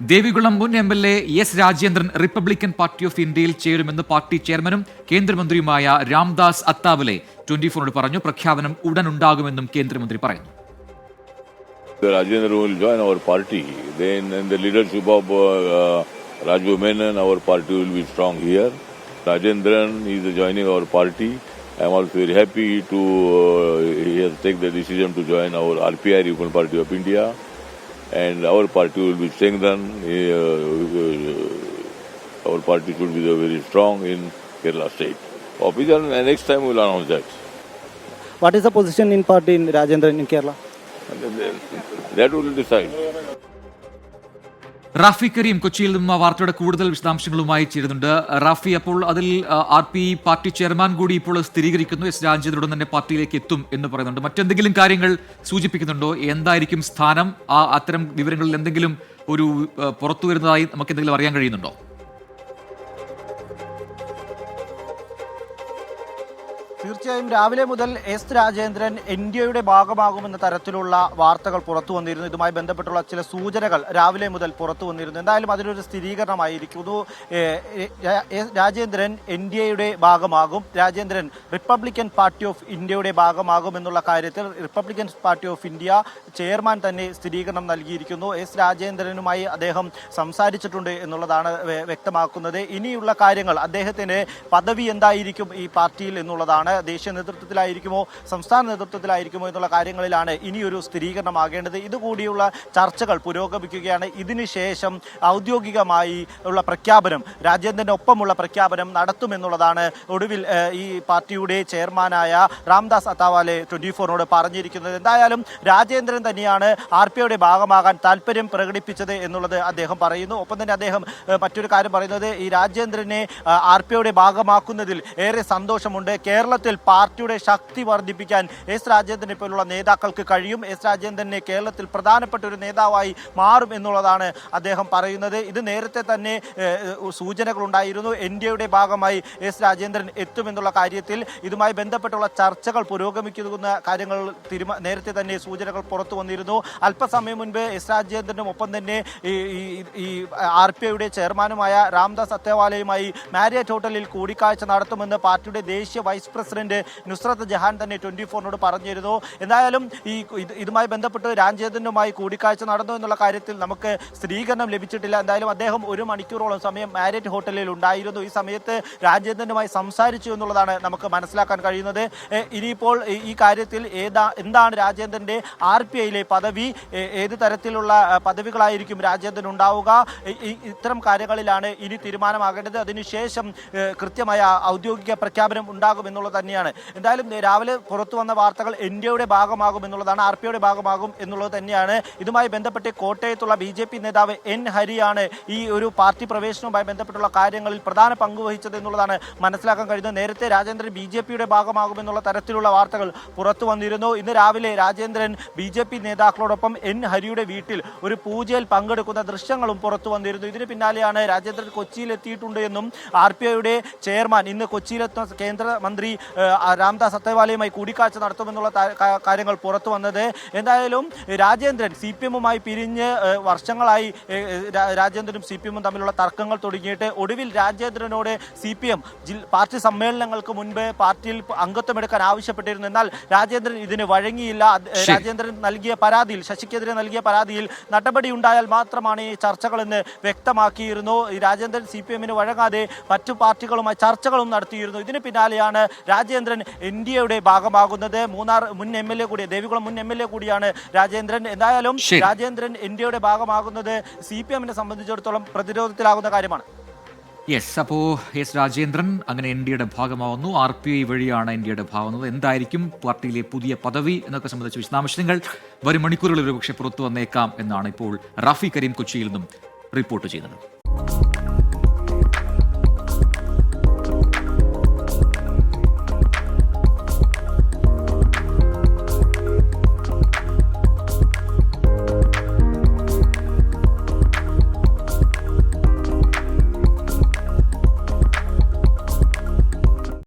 ദേവികുളം മുൻ MLA. S Rajendran Republican party of ഇന്ത്യയിൽ ചേരുമെന്ന് പാർട്ടി ചെയർമാനും കേന്ദ്രമന്ത്രിയുമായ രാംദാസ് അത്താവലെ 24 പറഞ്ഞു. പ്രഖ്യാപനം ഉടൻ ഉണ്ടാകുമെന്നും കേന്ദ്രമന്ത്രി പറയുന്നു. Rajendran will join our party. Then in the leadership of Raju Menon, our party will be strong here. Rajendran is joining our party. I am also very happy to he has taken the decision to join our RPI, Republican Party of India, and our party will be strengthened. Our party should be very strong in Kerala state. Official, next time we will announce that. What is the position in party in Rajendran in Kerala? That will decide. Rafi Kareem കൊച്ചിയിൽ നിന്നും ആ വാർത്തയുടെ കൂടുതൽ വിശദാംശങ്ങളുമായി ചേരുന്നുണ്ട്. റാഫി, അപ്പോൾ അതിൽ RP party chairman കൂടി ഇപ്പോൾ സ്ഥിരീകരിക്കുന്നു എസ് രാജേന്ദ്രൻ തന്നെ പാർട്ടിയിലേക്ക് എത്തും എന്ന് പറയുന്നുണ്ട്. മറ്റെന്തെങ്കിലും കാര്യങ്ങൾ സൂചിപ്പിക്കുന്നുണ്ടോ? എന്തായിരിക്കും സ്ഥാനം? അത്തരം വിവരങ്ങളിൽ എന്തെങ്കിലും ഒരു പുറത്തു വരുന്നതായി നമുക്ക് എന്തെങ്കിലും അറിയാൻ കഴിയുന്നുണ്ടോ? തീർച്ചയായും രാവിലെ മുതൽ എസ് രാജേന്ദ്രൻ NDAയുടെ ഭാഗമാകുമെന്ന തരത്തിലുള്ള വാർത്തകൾ പുറത്തു വന്നിരുന്നു. ഇതുമായി ബന്ധപ്പെട്ടുള്ള ചില സൂചനകൾ രാവിലെ മുതൽ പുറത്തു വന്നിരുന്നു. എന്തായാലും അതിനൊരു സ്ഥിരീകരണമായിരിക്കുന്നു. രാജേന്ദ്രൻ NDAയുടെ ഭാഗമാകും, രാജേന്ദ്രൻ റിപ്പബ്ലിക്കൻ പാർട്ടി ഓഫ് ഇന്ത്യയുടെ ഭാഗമാകും എന്നുള്ള കാര്യത്തിൽ Republican party of India chairman തന്നെ സ്ഥിരീകരണം നൽകിയിരിക്കുന്നു. എസ് രാജേന്ദ്രനുമായി അദ്ദേഹം സംസാരിച്ചിട്ടുണ്ട് എന്നുള്ളതാണ് വ്യക്തമാക്കുന്നത്. ഇനിയുള്ള കാര്യങ്ങൾ അദ്ദേഹത്തിന് പദവി എന്തായിരിക്കും ഈ പാർട്ടിയിൽ എന്നുള്ളതാണ്. ദേശീയ നേതൃത്വത്തിലായിരിക്കുമോ സംസ്ഥാന നേതൃത്വത്തിലായിരിക്കുമോ എന്നുള്ള കാര്യങ്ങളിലാണ് ഇനിയൊരു സ്ഥിരീകരണമാകേണ്ടത്. ഇതുകൂടിയുള്ള ചർച്ചകൾ പുരോഗമിക്കുകയാണ്. ഇതിനുശേഷം ഔദ്യോഗികമായി ഉള്ള പ്രഖ്യാപനം, രാജേന്ദ്രന്റെ ഒപ്പമുള്ള പ്രഖ്യാപനം നടത്തുമെന്നുള്ളതാണ് ഒടുവിൽ ഈ പാർട്ടിയുടെ ചെയർമാനായ രാംദാസ് അത്താവാലെ 24നോട് പറഞ്ഞിരിക്കുന്നത്. എന്തായാലും രാജേന്ദ്രൻ തന്നെയാണ് RPയുടെ ഭാഗമാകാൻ താല്പര്യം പ്രകടിപ്പിച്ചത് എന്നുള്ളത് അദ്ദേഹം പറയുന്നു. ഒപ്പം തന്നെ അദ്ദേഹം മറ്റൊരു കാര്യം പറയുന്നത്, ഈ രാജേന്ദ്രനെ RPയുടെ ഭാഗമാക്കുന്നതിൽ ഏറെ സന്തോഷമുണ്ട്. കേരളത്തിൽ പാർട്ടിയുടെ ശക്തി വർദ്ധിപ്പിക്കാൻ എസ് രാജേന്ദ്രനെ പോലുള്ള നേതാക്കൾക്ക് കഴിയും. എസ് രാജേന്ദ്രനെ കേരളത്തിൽ പ്രധാനപ്പെട്ട ഒരു നേതാവായി മാറും എന്നുള്ളതാണ് അദ്ദേഹം പറയുന്നത്. ഇത് നേരത്തെ തന്നെ സൂചനകളുണ്ടായിരുന്നു. NDAയുടെ ഭാഗമായി എസ് രാജേന്ദ്രൻ എത്തുമെന്നുള്ള കാര്യത്തിൽ. ഇതുമായി ബന്ധപ്പെട്ടുള്ള ചർച്ചകൾ പുരോഗമിക്കുന്ന കാര്യങ്ങൾ നേരത്തെ തന്നെ സൂചനകൾ പുറത്തു വന്നിരുന്നു. അല്പസമയം മുൻപ് എസ് രാജേന്ദ്രനും ഒപ്പം തന്നെ ഈ RPയുടെ ചെയർമാനുമായ രാംദാസ് അത്തേവാലയുമായി മാരിയറ്റ് ഹോട്ടലിൽ കൂടിക്കാഴ്ച നടത്തുമെന്ന് പാർട്ടിയുടെ ദേശീയ വൈസ് പ്രസിഡന്റ് നുസ്രത്ത് ജഹാൻ തന്നെ 24നോട് പറഞ്ഞിരുന്നു. എന്തായാലും ഇതുമായി ബന്ധപ്പെട്ട് രാജേന്ദ്രനുമായി കൂടിക്കാഴ്ച നടന്നു എന്നുള്ള കാര്യത്തിൽ നമുക്ക് സ്ഥിരീകരണം ലഭിച്ചിട്ടില്ല. എന്തായാലും അദ്ദേഹം 1 മണിക്കൂറോളം സമയം മാരിയറ്റ് ഹോട്ടലിൽ ഉണ്ടായിരുന്നു. ഈ സമയത്ത് രാജേന്ദ്രനുമായി സംസാരിച്ചു എന്നുള്ളതാണ് നമുക്ക് മനസ്സിലാക്കാൻ കഴിയുന്നത്. ഇനിയിപ്പോൾ ഈ കാര്യത്തിൽ എന്താണ് രാജേന്ദ്രന്റെ RPIയിലെ പദവി, ഏത് തരത്തിലുള്ള പദവികളായിരിക്കും രാജേന്ദ്രൻ ഉണ്ടാവുക, ഇത്തരം കാര്യങ്ങളിലാണ് ഇനി തീരുമാനമാകേണ്ടത്. അതിനുശേഷം കൃത്യമായ ഔദ്യോഗിക പ്രഖ്യാപനം ഉണ്ടാകും എന്നുള്ളത് തന്നെയാണ്. എന്തായാലും രാവിലെ പുറത്തു വന്ന വാർത്തകൾ NDAയുടെ ഭാഗമാകും എന്നുള്ളതാണ്, RPയുടെ ഭാഗമാകും എന്നുള്ളത് തന്നെയാണ്. ഇതുമായി ബന്ധപ്പെട്ട് കോട്ടയത്തുള്ള BJP നേതാവ് N ഹരിയാണ് ഈ ഒരു പാർട്ടി പ്രവേശനവുമായി ബന്ധപ്പെട്ടുള്ള കാര്യങ്ങളിൽ പ്രധാന പങ്ക് വഹിച്ചത് എന്നുള്ളതാണ് മനസ്സിലാക്കാൻ കഴിയുന്നത്. നേരത്തെ രാജേന്ദ്രൻ BJPയുടെ ഭാഗമാകുമെന്നുള്ള തരത്തിലുള്ള വാർത്തകൾ പുറത്തു വന്നിരുന്നു. ഇന്ന് രാവിലെ രാജേന്ദ്രൻ BJP നേതാക്കളോടൊപ്പം N ഹരിയുടെ വീട്ടിൽ ഒരു പൂജയിൽ പങ്കെടുക്കുന്ന ദൃശ്യങ്ങളും പുറത്തു വന്നിരുന്നു. ഇതിന് പിന്നാലെയാണ് രാജേന്ദ്രൻ കൊച്ചിയിൽ എത്തിയിട്ടുണ്ട് എന്നും RPIയുടെ ചെയർമാൻ ഇന്ന് കൊച്ചിയിലെത്തുന്ന കേന്ദ്രമന്ത്രി രാംദാസ് അത്തേവാലയുമായി കൂടിക്കാഴ്ച നടത്തുമെന്നുള്ള കാര്യങ്ങൾ പുറത്തു വന്നത്. എന്തായാലും രാജേന്ദ്രൻ CPMുമായി പിരിഞ്ഞ് വർഷങ്ങളായി രാജേന്ദ്രനും CPMും തമ്മിലുള്ള തർക്കങ്ങൾ തുടങ്ങിയിട്ട് ഒടുവിൽ രാജേന്ദ്രനോട് CPM പാർട്ടി സമ്മേളനങ്ങൾക്ക് മുൻപ് പാർട്ടിയിൽ അംഗത്വമെടുക്കാൻ ആവശ്യപ്പെട്ടിരുന്നു. എന്നാൽ രാജേന്ദ്രൻ ഇതിന് വഴങ്ങിയില്ല. രാജേന്ദ്രൻ നൽകിയ പരാതിയിൽ, ശശിക്കെതിരെ നൽകിയ പരാതിയിൽ നടപടി ഉണ്ടായാൽ മാത്രമാണ് ഈ ചർച്ചകളെന്ന് വ്യക്തമാക്കിയിരുന്നു. രാജേന്ദ്രൻ CPMന് വഴങ്ങാതെ മറ്റു പാർട്ടികളുമായി ചർച്ചകളും നടത്തിയിരുന്നു. ഇതിന് പിന്നാലെയാണ് രാജേന്ദ്രൻ NDAയുടെ ഭാഗമാകുന്നത്. മൂന്നാർ മുൻ MLA കൂടി, ദേവികുളം മുൻ MLA കൂടിയാണ് രാജേന്ദ്രൻ. എന്തായാലും രാജേന്ദ്രൻ NDAയുടെ ഭാഗമാകുന്നത് CPMനെ സംബന്ധിച്ചിടത്തോളം പ്രതിരോധത്തിലാകുന്ന കാര്യമാണ്. അപ്പോൾ എസ് രാജേന്ദ്രൻ അങ്ങനെ NDAയുടെ ഭാഗമാവുന്നു. RPI വഴിയാണ് NDAയുടെ ഭാഗമാവുന്നത്. എന്തായിരിക്കും പാർട്ടിയിലെ പുതിയ പദവി എന്നൊക്കെ സംബന്ധിച്ച വിശദാംശങ്ങൾ വരും മണിക്കൂറുകളിൽ ഒരുപക്ഷെ പുറത്തു വന്നേക്കാം എന്നാണ് ഇപ്പോൾ റാഫി കരീം കൊച്ചിയിൽ നിന്നും റിപ്പോർട്ട് ചെയ്യുന്നത്.